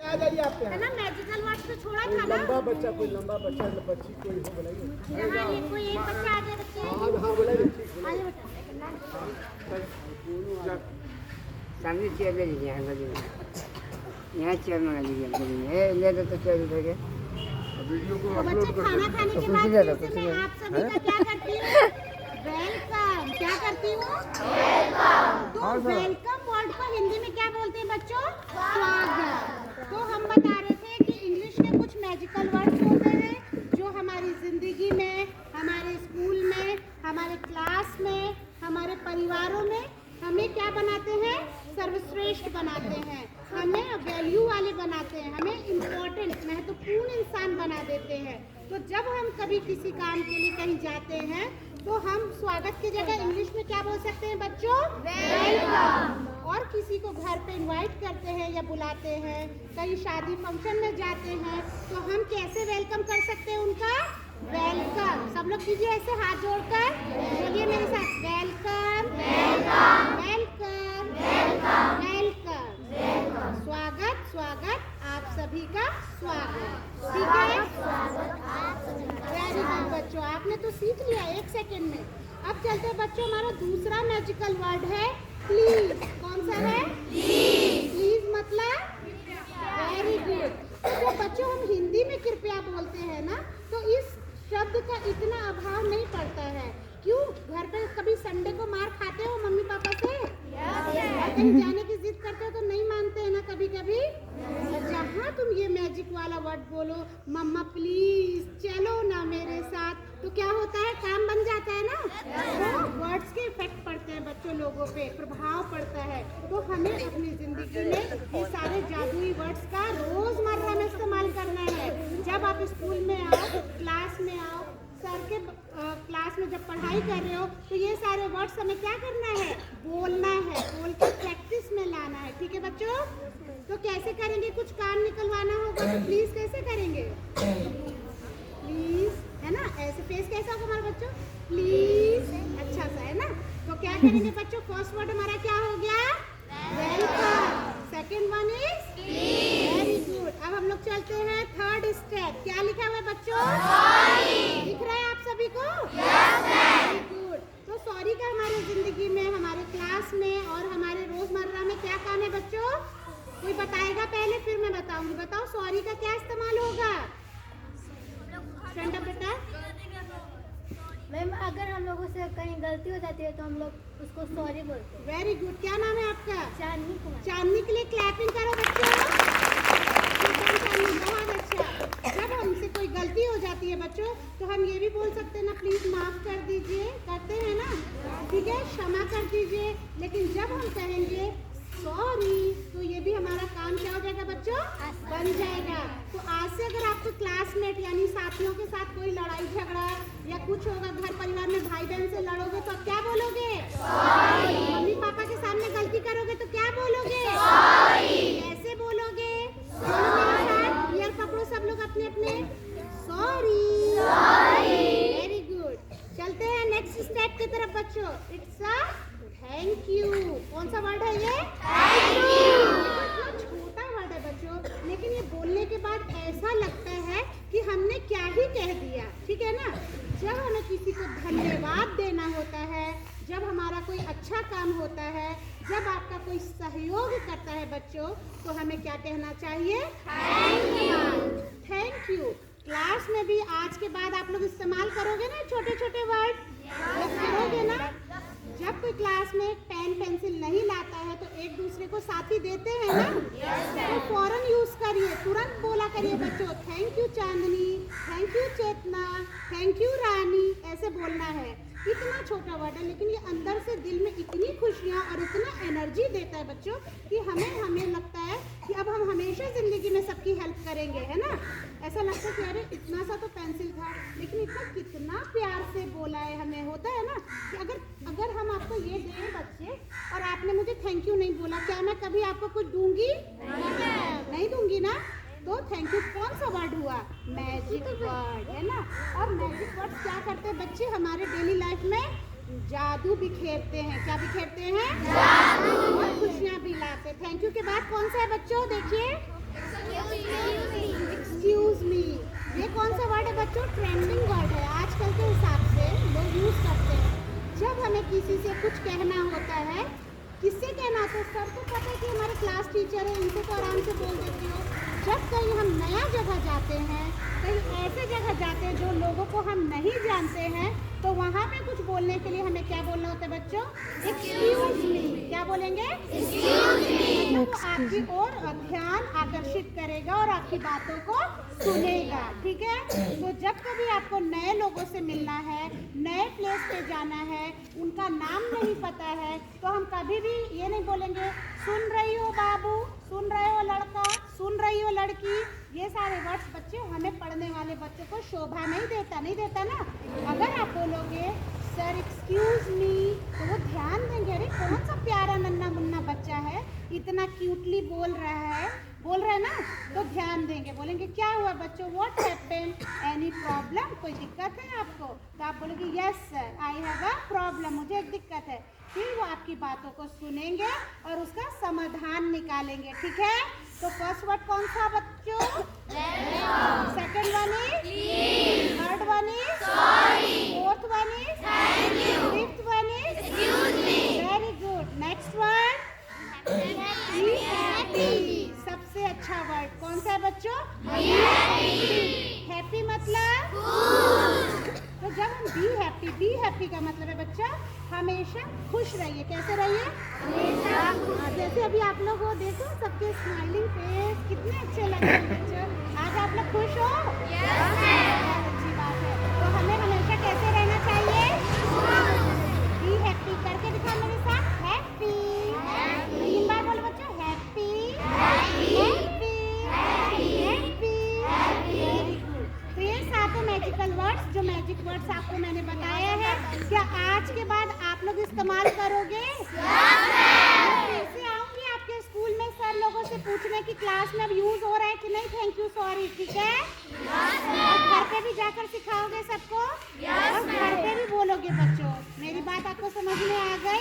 आ जाइए आप है ना, मैजिकल वर्ड तो छोड़ा था ना। लंबा बच्चा, कोई लंबा बच्चा बच्ची कोई हो बुलाइए। यहाँ ये कोई एक बच्चा आ जाए बच्चे। हाँ बुलाइए। आइए बेटा। सामने चेयर ले लीजिए, यहाँ चेयर मंगा लीजिए। ले दो तो चेयर उधर के वीडियो को तो बच्चे खाना खाने के बाद फिर से मैं आप सभी का क्या करती हूँ, वेलकम। क्या करती हूँ, वेलकम। तो वेलकम वर्ड को हिंदी में क्या बोलते हैं बच्चों, स्वागत। तो हम बता रहे थे कि इंग्लिश के कुछ मैजिकल वर्ड्स होते हैं जो हमारी जिंदगी में, हमारे स्कूल में, हमारे क्लास में, हमारे परिवारों में हमें क्या बनाते हैं, सर्वश्रेष्ठ बनाते हैं, हमें वैल्यू वाले बनाते हैं, हमें इम्पोर्टेंट, महत्वपूर्ण इंसान बना देते हैं। तो जब हम कभी किसी काम के लिए कहीं जाते हैं तो हम स्वागत की जगह इंग्लिश में क्या बोल सकते हैं बच्चों, वेलकम। और किसी को घर पे इनवाइट करते हैं या बुलाते हैं, कहीं शादी फंक्शन में जाते हैं तो हम कैसे वेलकम कर सकते हैं उनका, वेलकम। सब लोग कीजिए ऐसे हाथ जोड़कर, बोलिए मेरे साथ, welcome, welcome, welcome, welcome, welcome. स्वागत, स्वागत, आप सभी का स्वागत, ठीक है। वेरी गुड बच्चों, आपने तो सीख लिया 1 सेकेंड में। अब चलते हैं बच्चों, हमारा दूसरा मैजिकल वर्ड है प्लीज। कौन सा है, प्लीज। प्लीज मतलब, वेरी गुड। तो बच्चों हम हिंदी में कृपया बोलते हैं ना, तो इस शब्द का इतना अभाव नहीं पड़ता है। क्यों, घर पे कभी संडे को मार खाते हो मम्मी पापा से, कहीं जाने की जिद करते हो तो नहीं मानते हैं ना कभी कभी। जहाँ तुम ये मैजिक वाला वर्ड बोलो, मम्मा प्लीज चलो ना मेरे साथ, तो क्या होता है, काम बन जाता है ना। तो वर्ड्स के इफेक्ट पड़ते हैं बच्चों, लोगों पे प्रभाव पड़ता है। तो हमें अपनी जिंदगी में ये सारे जादुई वर्ड्स का रोजमर्रा में इस्तेमाल करना है। जब आप स्कूल में आओ, क्लास में आओ, सर के क्लास में जब पढ़ाई कर रहे हो तो ये सारे वर्ड्स हमें क्या करना है, बोलना है, बोल के प्रैक्टिस में लाना है, ठीक है बच्चों। तो कैसे करेंगे, कुछ काम निकलवाना होगा तो प्लीज कैसे करेंगे, प्लीज, है ना। ऐसे फेस कैसा होगा हमारे बच्चों, प्लीज, अच्छा सा, है ना। तो क्या करेंगे बच्चों, फर्स्ट वर्ड हमारा क्या हो गया, welcome. Second one is please, very good. अब हम लोग चलते हैं थर्ड स्टेप, क्या लिखा हुआ है बच्चों, सॉरी। दिख रहा है आप सभी को, यस वेरी गुड। तो सॉरी का हमारी जिंदगी में, हमारे क्लास में और हमारे रोजमर्रा में क्या काम है बच्चों, कोई बताएगा पहले फिर मैं बताऊंगी। बताओ सॉरी का क्या इस्तेमाल होगा, बेटा। मैम अगर हम लोगों से कहीं गलती हो जाती है तो हम लोग उसको सॉरी बोलते हैं। Very good. क्या नाम है आपका, चांदनी कुमार। चांदनी के लिए क्लैपिंग करो बच्चों, बहुत अच्छा। जब हमसे कोई गलती हो जाती है बच्चों तो हम ये भी बोल सकते हैं ना, प्लीज माफ कर दीजिए, करते हैं ना, ठीक है, क्षमा कर दीजिए। लेकिन जब हम कहेंगे सॉरी तो ये भी हमारा काम क्या हो जाएगा बच्चों, बन जाएगा। तो आज से अगर आपको क्लासमेट यानी साथियों के साथ कोई लड़ाई झगड़ा या कुछ होगा, घर परिवार में भाई बहन से लड़ोगे तो आप क्या बोलोगे, सॉरी। मम्मी पापा के सामने गलती करोगे तो क्या बोलोगे, सॉरी। कैसे बोलोगे, ईयर पकड़ो सब लोग अपने अपने, सॉरी, वेरी गुड। चलते हैं नेक्स्ट स्टेप की तरफ बच्चों, इट्स अ थैंक यू। कौन सा वर्ड है ये, थैंक यू। छोटा वर्ड है बच्चों, लेकिन ये बोलने के बाद ऐसा लगता है कि हमने क्या ही कह दिया, ठीक है ना। जब हमें किसी को धन्यवाद देना होता है, जब हमारा कोई अच्छा काम होता है, जब आपका कोई सहयोग करता है बच्चों, तो हमें क्या कहना चाहिए, thank you, thank you. Class में भी आज के बाद आप लोग इस्तेमाल करोगे ना छोटे छोटे वर्ड, करोगे ना। जब कोई क्लास में पेन पेंसिल नहीं लाता है तो एक दूसरे को साथी देते हैं ना, तो फौरन यूज करिए, तुरंत बोला करिए बच्चों, thank you Chandni, thank you Chetna, thank you Rani, ऐसे बोलना है। इतना छोटा वर्ड है लेकिन ये अंदर से दिल में इतनी खुशियाँ और इतना एनर्जी देता है बच्चों कि हमें लगता है कि अब हम हमेशा ज़िंदगी में सबकी हेल्प करेंगे, है ना। ऐसा लगता है कि अरे इतना सा तो पेंसिल था लेकिन इतना कितना प्यार से बोला है हमें, होता है ना कि अगर हम आपको ये दें बच्चे और आपने मुझे थैंक यू नहीं बोला, क्या मैं कभी आपको कुछ दूंगी, नहीं दूंगी ना। तो थैंक यू कौन सा वर्ड हुआ, मैजिक वर्ड, है ना। और मैजिक वर्ड क्या करते हैं बच्चे, हमारे डेली लाइफ में जादू बिखेरते हैं। क्या बिखेरते हैं, जादू, और खुशियाँ भी लाते हैं। थैंक यू के बाद कौन सा है बच्चों, देखिए किसी से कुछ कहना होता है, किससे कहना, तो सबको पता है कि हमारे क्लास टीचर है, इनसे तो आराम से बोल देती हो। जब कहीं हम नया जगह जाते हैं, कहीं ऐसे जगह जाते हैं जो लोगों को हम नहीं जानते हैं, तो वहाँ पे कुछ बोलने के लिए हमें क्या बोलना होता है बच्चों? Excuse me. क्या बोलेंगे? Excuse me. मतलब वो आपकी ओर ध्यान आकर्षित करेगा और आपकी बातों को सुनेगा, ठीक है। तो जब कभी आपको नए लोगों से मिलना है, नए प्लेस पे जाना है, उनका नाम नहीं पता है, तो हम कभी भी ये नहीं बोलेंगे सुन रही हो बाबू, सुन रहे हो लड़का, सुन रही हो लड़की। ये सारे वर्ड्स बच्चे हमें पढ़ने वाले बच्चों को शोभा नहीं देता ना। अगर आप बोलोगे सर एक्सक्यूज मी, तो वो ध्यान देंगे, अरे कौन सा प्यारा नन्ना मुन्ना बच्चा है, इतना क्यूटली बोल रहा है ना, तो ध्यान देंगे। बोलेंगे क्या हुआ बच्चों, व्हाट हैपेंड, एनी प्रॉब्लम, कोई दिक्कत है आपको? तो आप बोलेंगे yes sir I have a problem, मुझे एक दिक्कत है। फिर वो आपकी बातों को सुनेंगे और उसका समाधान निकालेंगे, ठीक है। तो फर्स्ट वर्ड कौन सा बच्चों? Second one is, third one is sorry, fourth one is thank you, fifth one is excuse me. Very good. Next word be happy. सबसे अच्छा वर्ड कौन सा है बच्चों? Be happy. हैप्पी मतलब खुश। तो जब हम बी हैप्पी का मतलब है बच्चा हमेशा खुश रहिए। कैसे रहिए? हमेशा खुश। जैसे अभी आप लोग वो देखो सबके स्माइलिंग फेस कितने अच्छे लग रहे हैं बच्चों। आज आप लोग खुश हो? यस बहुत अच्छी बात है। तो हमें हमेशा कैसे रहना चाहिए? Be happy. करके दिखा मेरे साथ, हैप्पी। 3 बार बोलो बच्चों, happy happy happy. Very good. तो ये सातों मैजिकल वर्ड्स, जो मैजिक वर्ड्स आपको मैंने बताया है, क्या आज के बाद आप लोग इस्तेमाल करोगे? मैं फिर से आऊंगी आपके स्कूल में सर लोगों से पूछने की क्लास में अब यूज हो रहा है कि नहीं, थैंक यू सॉरी, ठीक है। और घर पे भी जाकर सिखाओगे सबको, और घर पे भी बोलोगे बच्चों। मेरी बात आपको समझ में आ गई?